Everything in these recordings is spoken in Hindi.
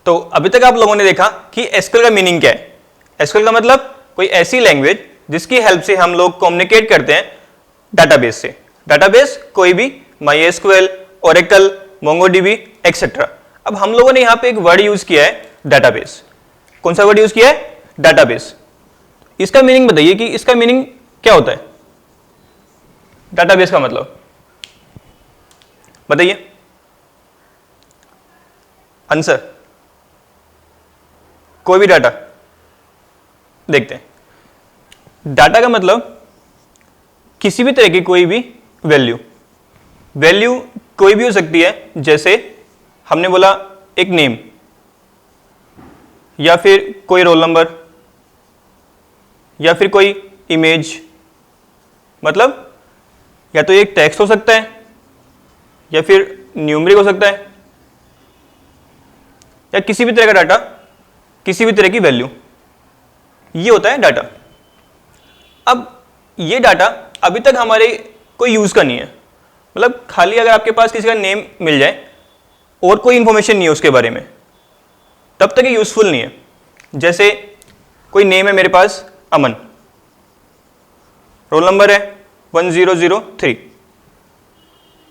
तो अभी तक आप लोगों ने देखा कि एसक्यूएल का मीनिंग क्या है। एसक्यूएल का मतलब कोई ऐसी लैंग्वेज जिसकी हेल्प से हम लोग कम्युनिकेट करते हैं डाटाबेस से। डाटाबेस कोई भी, MySQL, Oracle, MongoDB एक्सेट्रा। अब हम लोगों ने यहाँ पे एक वर्ड यूज किया है डाटाबेस। कौन सा वर्ड यूज किया है? डाटाबेस। इसका मीनिंग बताइए कि इसका मीनिंग क्या होता है? डाटाबेस का मतलब बताइए, आंसर। कोई भी डाटा देखते हैं। डाटा का मतलब किसी भी तरह की कोई भी वैल्यू कोई भी हो सकती है। जैसे हमने बोला एक नेम, या फिर कोई रोल नंबर, या फिर कोई इमेज। मतलब या तो एक टेक्स्ट हो सकता है, या फिर न्यूमेरिक हो सकता है, या किसी भी तरह का डाटा, किसी भी तरह की वैल्यू, ये होता है डाटा। अब ये डाटा अभी तक हमारे कोई यूज का नहीं है। मतलब खाली अगर आपके पास किसी का नेम मिल जाए और कोई इंफॉर्मेशन नहीं है उसके बारे में, तब तक ये यूजफुल नहीं है। जैसे कोई नेम है मेरे पास अमन, रोल नंबर है 1003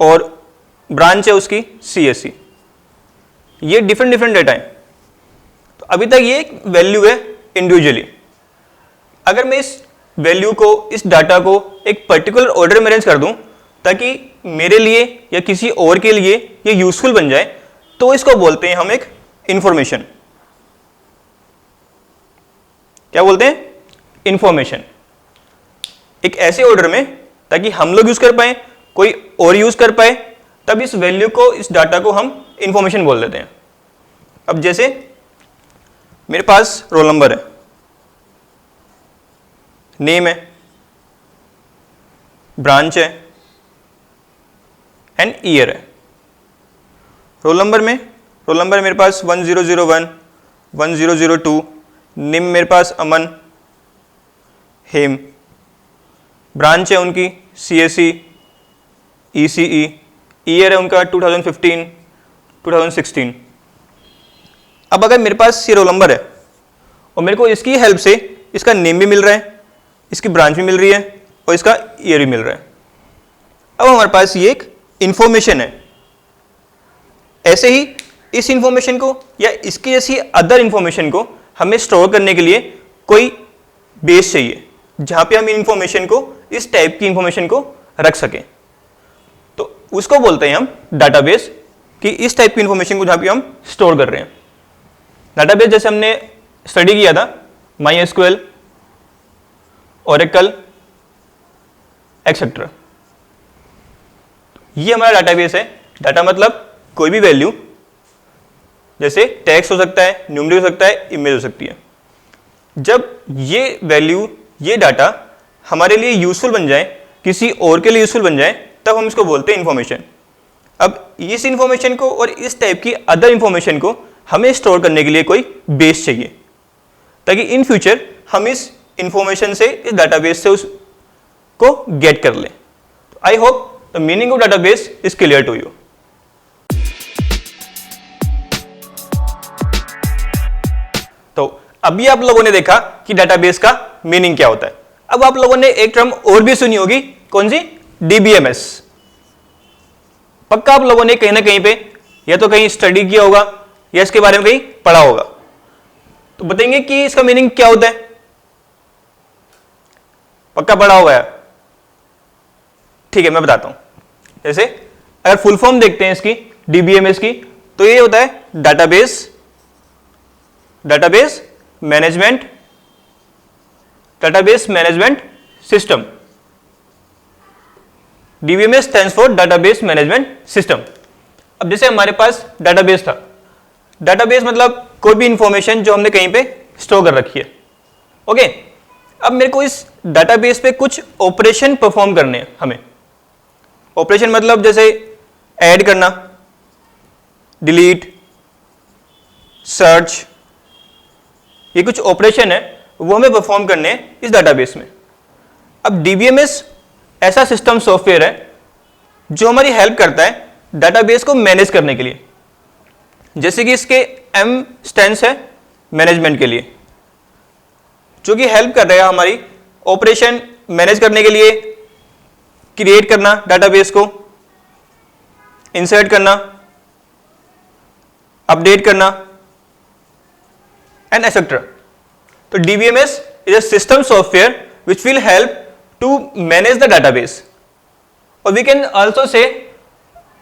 और ब्रांच है उसकी CSE। ये डिफरेंट डाटा है। तो अभी तक ये एक वैल्यू है इंडिविजुअली। अगर मैं इस वैल्यू को, इस डाटा को एक पर्टिकुलर ऑर्डर में अरेंज कर दूं ताकि मेरे लिए या किसी और के लिए ये यूजफुल बन जाए, तो इसको बोलते हैं हम एक इंफॉर्मेशन। क्या बोलते हैं? इंफॉर्मेशन। एक ऐसे ऑर्डर में ताकि हम लोग यूज कर पाए, कोई और यूज कर पाए, तब इस वैल्यू को, इस डाटा को हम इंफॉर्मेशन बोल देते हैं। अब जैसे मेरे पास रोल नंबर है, नेम है, ब्रांच है एंड ईयर है। रोल नंबर मेरे पास 1001, 1002, नेम मेरे पास अमन, हेम, ब्रांच है उनकी CSE, ECE, ईयर है उनका 2015, 2016। अब अगर मेरे पास ये रोल नंबर है और मेरे को इसकी हेल्प से इसका नेम भी मिल रहा है, इसकी ब्रांच भी मिल रही है और इसका ईयर भी मिल रहा है, अब हमारे पास ये एक इंफॉर्मेशन है। ऐसे ही इस इंफॉर्मेशन को या इसकी जैसी अदर इंफॉर्मेशन को हमें स्टोर करने के लिए कोई बेस चाहिए जहां पे हम इंफॉर्मेशन को, इस टाइप की इंफॉर्मेशन को रख सकें। तो उसको बोलते हैं हम डाटाबेस, कि इस टाइप की इंफॉर्मेशन को जहां पे हम स्टोर कर रहे हैं। डाटाबेस जैसे हमने स्टडी किया था MySQL, Oracle एक्सेट्रा, ये हमारा डाटाबेस है। डाटा मतलब कोई भी वैल्यू, जैसे टेक्स्ट हो सकता है, न्यूमेरिक हो सकता है, इमेज हो सकती है। जब ये वैल्यू, ये डाटा हमारे लिए यूजफुल बन जाए, किसी और के लिए यूजफुल बन जाए, तब हम इसको बोलते हैं इंफॉर्मेशन। अब इस इंफॉर्मेशन को और इस टाइप की अदर इंफॉर्मेशन को हमें स्टोर करने के लिए कोई बेस चाहिए, ताकि इन फ्यूचर हम इस इंफॉर्मेशन से, इस डाटाबेस से उसको गेट कर लें। I hope the meaning of database is clear to you. तो अभी आप लोगों ने देखा कि डाटाबेस का मीनिंग क्या होता है। अब आप लोगों ने एक टर्म और भी सुनी होगी, कौन सी? DBMS। पक्का आप लोगों ने कहीं ना कहीं पे या तो कहीं स्टडी किया होगा या इसके बारे में कहीं पढ़ा होगा। तो बताएंगे कि इसका मीनिंग क्या होता है? पक्का पढ़ा होगा यार। ठीक है, मैं बताता हूं। जैसे अगर फुल फॉर्म देखते हैं इसकी, DBMS की, तो ये होता है database management system. DBMS stands for database management system. अब जैसे हमारे पास डाटाबेस था, डाटाबेस मतलब कोई भी इंफॉर्मेशन जो हमने कहीं पे स्टोर कर रखी है। ओके, अब मेरे को इस डाटाबेस पे कुछ ऑपरेशन परफॉर्म करने हैं हमें। ऑपरेशन मतलब जैसे ऐड करना, डिलीट, सर्च, ये कुछ ऑपरेशन है वो हमें परफॉर्म करने हैं इस डाटाबेस में। अब DBMS ऐसा सिस्टम सॉफ्टवेयर है जो हमारी हेल्प करता है डाटाबेस को मैनेज करने के लिए। जैसे कि इसके M स्टैंड्स है मैनेजमेंट के लिए, जो कि हेल्प कर रहा है हमारी ऑपरेशन मैनेज करने के लिए, क्रिएट करना डाटाबेस को, इंसर्ट करना, अपडेट करना एंड एक्सेट्रा। तो DBMS is a system software which will help to manage the database, और we can also say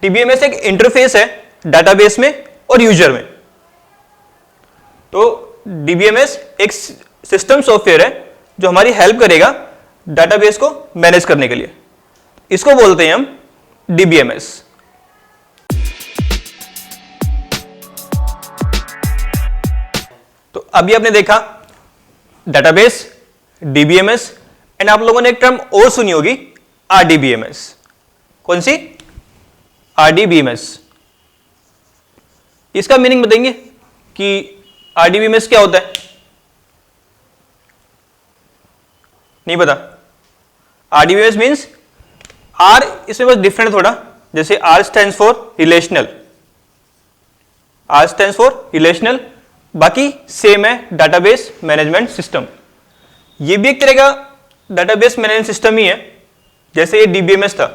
DBMS एक इंटरफेस है डाटाबेस में और यूजर में। तो DBMS एक सिस्टम सॉफ्टवेयर है जो हमारी हेल्प करेगा डाटाबेस को मैनेज करने के लिए, इसको बोलते हैं हम DBMS। तो अभी आपने देखा डाटाबेस, DBMS एंड आप लोगों ने एक टर्म और सुनी होगी RDBMS। कौन सी? RDBMS। इसका मीनिंग बताएंगे कि RDBMS क्या होता है? नहीं पता? RDBMS मीन्स R इसमें बस डिफरेंट थोड़ा, जैसे R stands for relational, R stands for relational, बाकी सेम है डाटाबेस मैनेजमेंट सिस्टम। ये भी एक तरह का डाटाबेस मैनेजमेंट सिस्टम ही है जैसे ये DBMS था।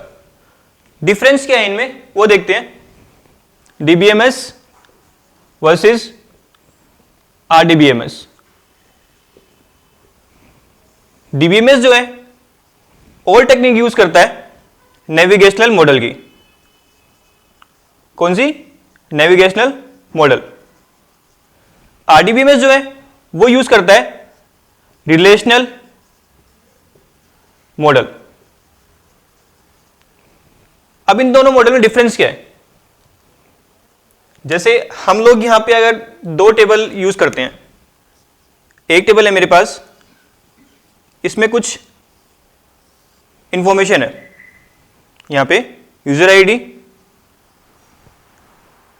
डिफरेंस क्या है इनमें वो देखते हैं। DBMS versus RDBMS। DBMS जो है ओल्ड टेक्निक यूज करता है नेविगेशनल मॉडल की। कौन सी? Navigational model. RDBMS जो है वो यूज करता है रिलेशनल मॉडल। अब इन दोनों मॉडल में डिफरेंस क्या है? जैसे हम लोग यहां पे अगर दो टेबल यूज करते हैं, एक टेबल है मेरे पास, इसमें कुछ इंफॉर्मेशन है, यहां पे user ID,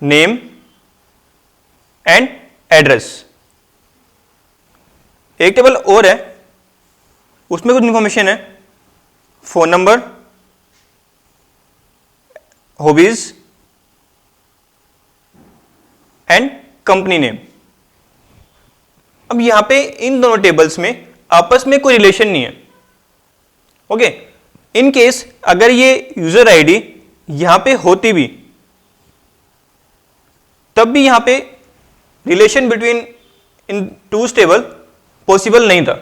name and address. एक टेबल और है, उसमें कुछ इंफॉर्मेशन है, phone number, hobbies and company name. अब यहां पे इन दोनों टेबल्स में आपस में कोई रिलेशन नहीं है। ओके, इन केस अगर ये यूजर आईडी यहां पे होती भी, तब भी यहां पे relation between in two table possible नहीं था।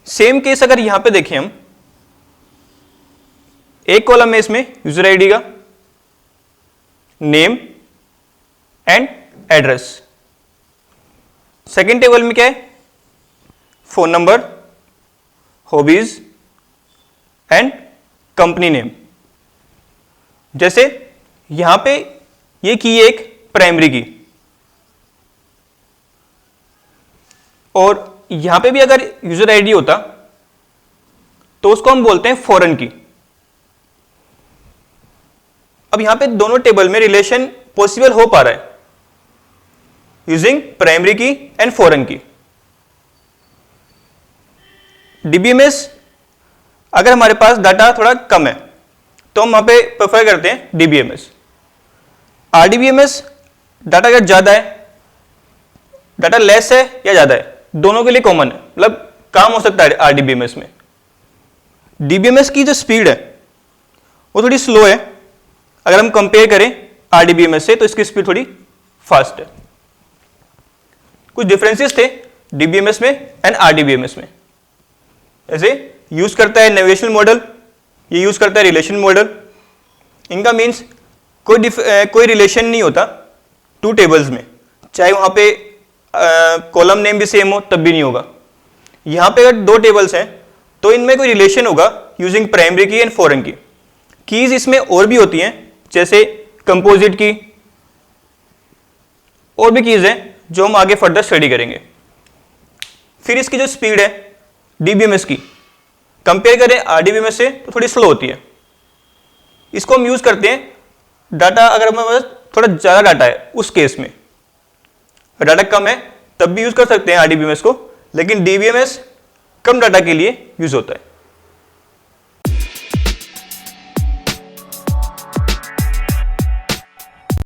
सेम केस अगर यहां पे देखें हम, एक कॉलम में इसमें यूजर आईडी का, name and address. Second table में क्या है? Phone number, hobbies and company name. जैसे यहां पे ये की एक प्राइमरी की, और यहां पे भी अगर यूजर आईडी होता तो उसको हम बोलते हैं फॉरेन की। अब यहां पे दोनों टेबल में रिलेशन पॉसिबल हो पा रहा है यूजिंग प्राइमरी की एंड फॉरेन की। DBMS अगर हमारे पास डाटा थोड़ा कम है तो हम वहां पे प्रेफर करते हैं DBMS। RDBMS डाटा अगर ज्यादा है, डाटा लेस है या ज्यादा है, दोनों के लिए कॉमन है, मतलब काम हो सकता है RDBMS में। DBMS की जो स्पीड है वो थोड़ी स्लो है, अगर हम कंपेयर करें RDBMS से तो इसकी स्पीड थोड़ी फास्ट है। कुछ डिफरेंसेस थे DBMS में एंड RDBMS में। जैसे यूज करता है नेविगेशनल मॉडल, ये यूज करता है रिलेशन मॉडल। इनका मीन्स कोई रिलेशन नहीं होता टू टेबल्स में, चाहे वहां पे कॉलम नेम भी सेम हो तब भी नहीं होगा। यहां पे अगर दो टेबल्स हैं तो इनमें कोई रिलेशन होगा यूजिंग प्राइमरी की एंड फॉरेन की। कीज इसमें और भी होती हैं, जैसे कंपोजिट की, और भी कीज हैं जो हम आगे फर्दर स्टडी करेंगे। फिर इसकी जो स्पीड है DBMS की, कंपेयर करें RDBMS से तो थोड़ी स्लो होती है। इसको हम यूज करते हैं डाटा, अगर हमारे पास थोड़ा ज्यादा डाटा है उस केस में, डाटा कम है तब भी यूज कर सकते हैं RDBMS को, लेकिन DBMS कम डाटा के लिए यूज होता है।